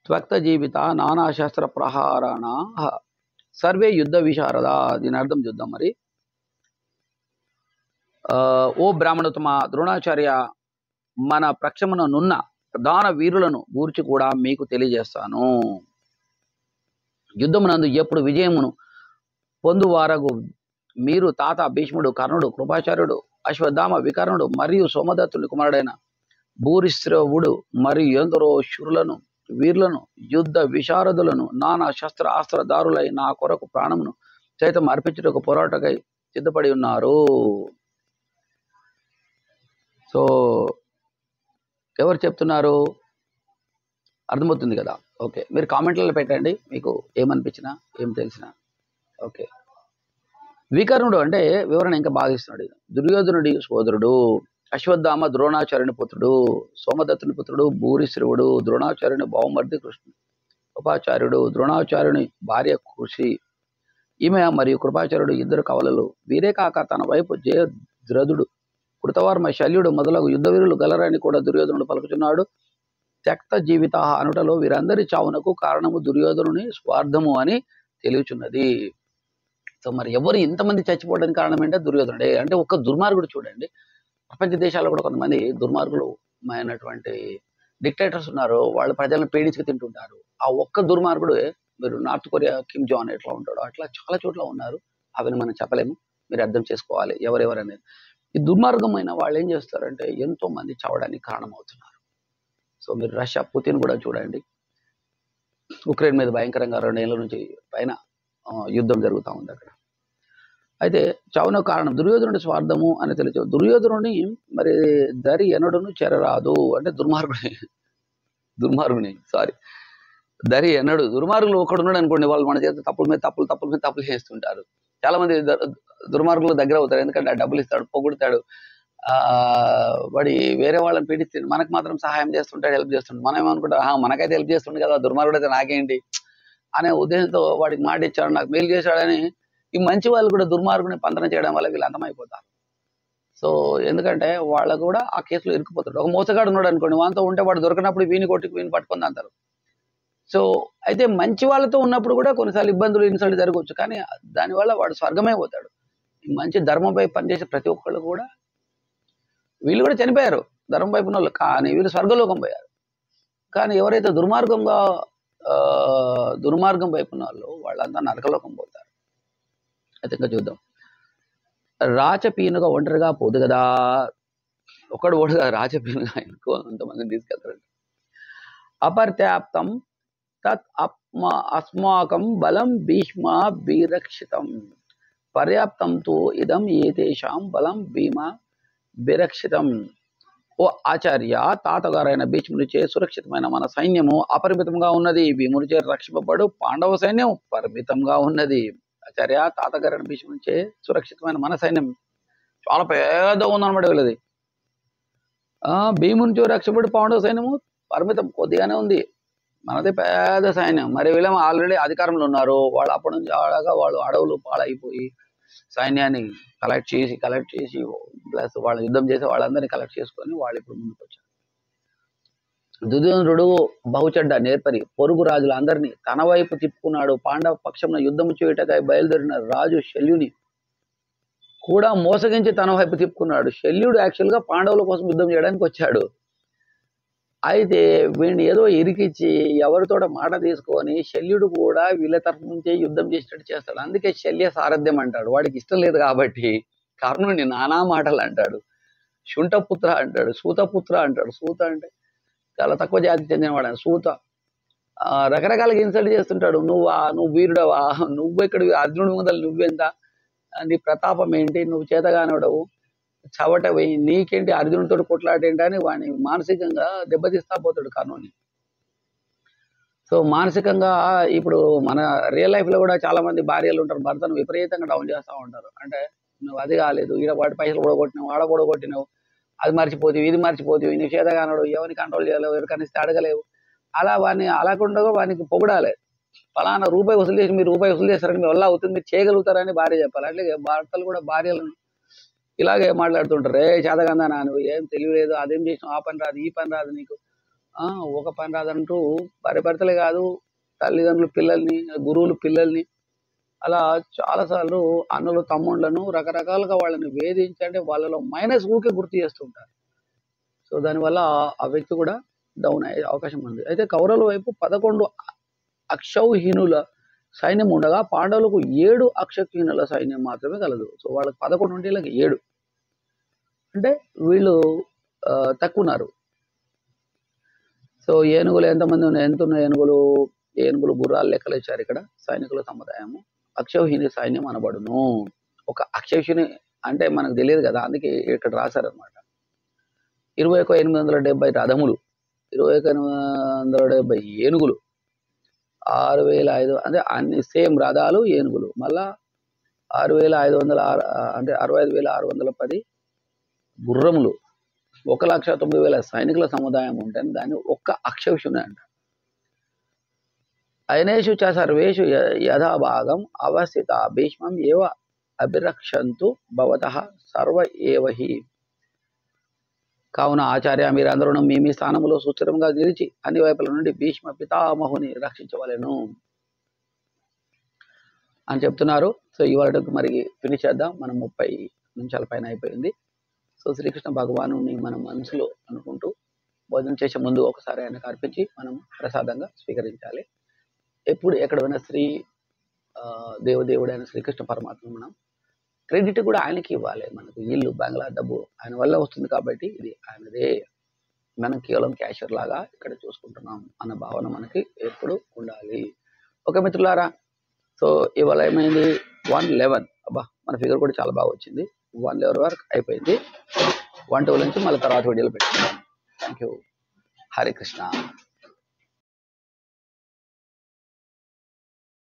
త్వక్త జీవిత నానా శస్త్ర ప్రహారాణాః సర్వే యుద్ధ విశారద. దీని అర్థం చూద్దాం మరి. ఓ బ్రాహ్మణోత్తమ ద్రోణాచార్య, మన ప్రక్షమనున్న ప్రధాన వీరులను గూర్చి కూడా మీకు తెలియజేస్తాను. యుద్ధమునందు ఎప్పుడు విజయమును పొందువారగు మీరు తాత భీష్ముడు, కర్ణుడు, కృపాచార్యుడు, అశ్వత్థామ, వికర్ణుడు మరియు సోమదత్తుని కుమారుడైన భూరిశ్రవుడు మరియు ఎందరో శూరులను, వీరులను, యుద్ధ విశారదులను, నానా శస్త్ర అస్త్రదారులై నా కొరకు ప్రాణమును సైతం అర్పించుటకు పోరాటకై సిద్ధపడి ఉన్నారు. సో ఎవరు చెప్తున్నారు అర్థమవుతుంది కదా? ఓకే, మీరు కామెంట్లలో పెట్టండి మీకు ఏమనిపించినా ఏం తెలిసినా. ఓకే, వికర్ణుడు అంటే వివరణ ఇంకా బాగా ఇస్తున్నాడు. దుర్యోధనుడి సోదరుడు, అశ్వత్థామ ద్రోణాచార్యుని పుత్రుడు, సోమదత్తుని పుత్రుడు, భూరిశ్రవుడు, ద్రోణాచార్యుని బావమర్ది కృష్ణుడు, కృపాచార్యుడు, ద్రోణాచార్యుని భార్య కృషి, ఈమె మరియు కృపాచార్యుడు 2 కవలలు. వీరే కాక తన వైపు జయద్రథుడు, కృతవర్మ, శల్యుడు మొదలగు యుద్ధవీరులు గలరని కూడా దుర్యోధనుడు పలుకుచున్నాడు. త్యక్త జీవిత అనుటలో వీరందరి చావునకు కారణము దుర్యోధనుని స్వార్థము అని తెలియచున్నది. సో మరి ఎవరు ఇంతమంది చచ్చిపోవడానికి కారణం ఏంటంటే దుర్యోధనుడే. అంటే ఒక్క దుర్మార్గుడు చూడండి, ప్రపంచ దేశాల్లో కూడా కొంతమంది దుర్మార్గులు అయినటువంటి డిక్టేటర్స్ ఉన్నారు, వాళ్ళు ప్రజలను పీడించుకు తింటుంటారు. ఆ ఒక్క దుర్మార్గుడు, మీరు నార్త్ కొరియా కిమ్ జాన్ ఎట్లా ఉంటాడో అట్లా చాలా చోట్ల ఉన్నారు. అవన్నీ మనం చెప్పలేము, మీరు అర్థం చేసుకోవాలి ఎవరెవరు అనేది. ఈ దుర్మార్గమైన వాళ్ళు ఏం చేస్తారంటే ఎంతో మంది చావడానికి కారణమవుతున్నారు. సో మీరు రష్యా పుతిన్ కూడా చూడండి, ఉక్రెయిన్ మీద భయంకరంగా 2 ఏళ్ళ నుంచి పైన యుద్ధం జరుగుతూ ఉంది అక్కడ. అయితే చావునకు కారణం దుర్యోధనుడి స్వార్థము అని తెలుసు. దుర్యోధనుని మరి దరి ఎనడును చెరరాదు అంటే దుర్మార్గుని దరి ఎన్నడు. దుర్మార్గులు ఒకడున్నాడు అనుకోండి, వాళ్ళు మన చేత తప్పుల మీద తప్పులు చేస్తుంటారు. చాలా మంది దుర్మార్గులు దగ్గర అవుతారు, ఎందుకంటే ఆ డబ్బులు ఇస్తాడు, పొగుడుతాడు, వాడి వేరే వాళ్ళని పీడిస్తే మనకు మాత్రం సహాయం చేస్తుంటాడు, హెల్ప్ చేస్తుంటాడు. మనం ఏమనుకుంటాం, మనకైతే హెల్ప్ చేస్తుండే కదా, దుర్మార్గుడు అయితే నాకేంటి అనే ఉద్దేశంతో వాడికి మాట ఇచ్చాడు, నాకు మేలు చేశాడని ఈ మంచి వాళ్ళు కూడా దుర్మార్గుని పంతన చేయడం వల్ల వీళ్ళు అంతమైపోతారు. సో ఎందుకంటే వాళ్ళకు కూడా ఆ కేసులో ఇరుక్కుపోతాడు. ఒక మోసగాడు ఉన్నాడు అనుకోండి, వానితో ఉంటే వాడు దొరికినప్పుడు వీని పట్టుకుంది అంటారు. సో అయితే మంచి వాళ్ళతో ఉన్నప్పుడు కూడా కొన్నిసార్లు ఇబ్బందులు ఇన్సల్ట్ జరగవచ్చు, కానీ దానివల్ల వాడు స్వర్గమే పోతాడు. మంచి ధర్మంపై పనిచేసే ప్రతి ఒక్కళ్ళు కూడా వీళ్ళు కూడా చనిపోయారు ధర్మం వైపు ఉన్న వాళ్ళు, కానీ వీళ్ళు స్వర్గలోకం పోయారు. కానీ ఎవరైతే దుర్మార్గం వైపు ఉన్న వాళ్ళు వాళ్ళంతా నరకలోకం పోతారు. అయితే ఇంకా చూద్దాం. రాచపీనుగా ఒంటరిగా పోదు కదా, ఒకడు ఓడుగా రాచపీనుగా ఇంకో అంతమందిని తీసుకెళ్తారు. అపర్యాప్తం తత్ అస్మాకం బలం భీష్మ బిరక్షితం పర్యాప్తం తు ఇదం ఏతేషాం బలం భీమ బిరక్షితం. ఓ ఆచార్య, తాతగారైన భీష్మునిచే సురక్షితమైన మన సైన్యము అపరిమితంగా ఉన్నది, భీమునిచే రక్షింపబడు పాండవ సైన్యం పరిమితంగా ఉన్నది. ఆచార్య, తాతగారైన భీష్మునిచే సురక్షితమైన మన సైన్యం చాలా పెద్ద ఉందన్నమాట వీళ్ళది. భీమునిచే రక్షింపబడు పాండవ సైన్యము పరిమితం కొద్దిగానే ఉంది, మనది పెద్ద సైన్యం. మరి వీళ్ళేమో ఆల్రెడీ అధికారంలో ఉన్నారు, వాళ్ళు అప్పటి నుంచి వాళ్ళు అడవులు పాడైపోయి సైన్యాన్ని కలెక్ట్ చేసి ప్లస్ వాళ్ళు యుద్ధం చేసి వాళ్ళందరినీ కలెక్ట్ చేసుకొని వాళ్ళు ఇప్పుడు ముందుకు వచ్చారు. దుర్యోధనుడు బహుచెడ్డ నేర్పరి, పొరుగు రాజులందరినీ తన వైపు తిప్పుకున్నాడు. పాండవ పక్షంలో యుద్ధం చేయుటకై బయలుదేరిన రాజు శల్యుని కూడా మోసగించి తన వైపు తిప్పుకున్నాడు. శల్యుడు యాక్చువల్గా పాండవుల కోసం యుద్ధం చేయడానికి వచ్చాడు. అయితే వీడిని ఏదో ఇరికిచ్చి ఎవరితోట మాట తీసుకొని శల్యుడు కూడా వీళ్ళ తరఫు నుంచే యుద్ధం చేసినట్టు చేస్తాడు. అందుకే శల్య సారథ్యం అంటాడు. వాడికి ఇష్టం లేదు కాబట్టి కర్ణుడిని నానా మాటలు అంటాడు. శుంఠపుత్ర అంటాడు, సూతపుత్ర అంటాడు. సూత అంటే చాలా తక్కువ జాతికి చెందినవాడు. సూత రకరకాలుగా ఇన్సల్ట్ చేస్తుంటాడు. నువ్వు వీరుడవా, నువ్వు ఇక్కడ అర్జునుడి ముందర నువ్వెంత, నీ ప్రతాపం ఏంటి, నువ్వు చేతగానోడవు, చవటవి, నీకేంటి అర్జునుడితో కొట్లాటేంటి అని వాడిని మానసికంగా దెబ్బతీస్తా పోతాడు కర్ణుని. సో మానసికంగా ఇప్పుడు మన రియల్ లైఫ్ లో కూడా చాలా మంది భార్యలు ఉంటారు, భర్తను విపరీతంగా డౌన్ చేస్తూ ఉంటారు. అంటే నువ్వు అది కాలేదు, ఈడ వాటి పైసలు కూడా కొట్టినావు, ఆడ కూడా కొట్టినావు, అది మర్చిపోతావు, ఇది మర్చిపోతావు, నీ చేతగానోడు, ఎవరిని కంట్రోల్ చేయలేవు, ఎవరికని ఇస్తే అడగలేవు. అలా వాడిని అలాకుండా వానికి పొగడాలి. ఫలానా రూపాయి వసూలు చేసి మీరు రూపాయి వసూలు చేస్తారని మీ వల్ల అవుతుంది, మీరు చేయగలుగుతారని భార్య చెప్పాలి. అట్లాగే భర్తలు కూడా భార్యలను ఇలాగే మాట్లాడుతుంటారు. చేతకందా నువ్వు ఏం తెలియలేదు, అదేం చేసినావు, ఆ పని రాదు, ఈ పని రాదు నీకు, ఒక పని రాదంటూ భర్తలే కాదు తల్లిదండ్రులు పిల్లల్ని, గురువులు పిల్లల్ని, అలా చాలాసార్లు అన్నలు తమ్ముళ్ళను రకరకాలుగా వాళ్ళని వేధించి అంటే వాళ్ళలో మైనస్ ఊకే గుర్తు చేస్తుంటారు. సో దానివల్ల ఆ వ్యక్తి కూడా డౌన్ అయ్యే అవకాశం ఉంది. అయితే కౌరవుల వైపు 11 అక్షౌహీనుల సైన్యం ఉండగా పాండవులకు 7 అక్షౌహీనుల సైన్యం మాత్రమే కలదు. సో వాళ్ళకి 11 ఉంటే వీళ్ళకి 7 అంటే వీళ్ళు తక్కువన్నారు. సో ఏనుగులు ఎంతమంది ఉన్నాయి, ఎంత ఉన్నాయి ఏనుగులు గుర్రాలు లెక్కలు ఇచ్చారు ఇక్కడ. సైనికుల సముదాయము అక్షౌహిణి సైన్యం అనబడును. ఒక అక్షౌహిణి అంటే మనకు తెలియదు కదా, అందుకే ఇక్కడ రాశారనమాట. 21,870 రథములు, 21,870 ఏనుగులు, 6,500 అంటే అన్ని సేమ్ రథాలు ఏనుగులు, మళ్ళా 6,500 అంటే 65,610 గుర్రములు, 1,09,000 సైనికుల సముదాయం ఉంటే దాన్ని ఒక్క అక్షౌహిణి అంట. అయినేషు చ సర్వేషు యథాభాగం అవస్థిత భీష్మం ఏవ అభిరక్షంతు భవతః సర్వ ఏవ హి. కావున ఆచార్య మీరందరూ మీ స్థానంలో సుస్థిరంగా నిలిచి అన్ని వైపుల నుండి భీష్మ పితామహుని రక్షించవలెను అని చెప్తున్నారు. సో ఇవాళకి మరి ఫినిష్ చేద్దాం. మనం 30 నిమిషాల పైన అయిపోయింది. సో శ్రీకృష్ణ భగవాను మన మనసులో అనుకుంటూ భోజనం చేసే ముందు ఒకసారి ఆయనకు అర్పించి మనం ప్రసాదంగా స్వీకరించాలి. ఎప్పుడు ఎక్కడ పోయినా దేవదేవుడైన శ్రీకృష్ణ పరమాత్మ మనం క్రెడిట్ కూడా ఆయనకి ఇవ్వాలి. మనకు ఇల్లు, బంగ్లా, డబ్బు ఆయన వల్ల వస్తుంది కాబట్టి ఇది ఆయనదే, మనం కేవలం క్యాషియర్ లాగా ఇక్కడ చూసుకుంటున్నాం అన్న భావన మనకి ఎప్పుడు ఉండాలి. ఓకే మిత్రులారా, సో ఇవాళ ఏమైంది 111. అబ్బా మన ఫిగర్ కూడా చాలా బాగా వచ్చింది. 111 వరకు అయిపోయింది. 112 నుంచి మళ్ళీ తర్వాత వీడియోలో పెట్టుకుందాం. Thank you. హరే కృష్ణ.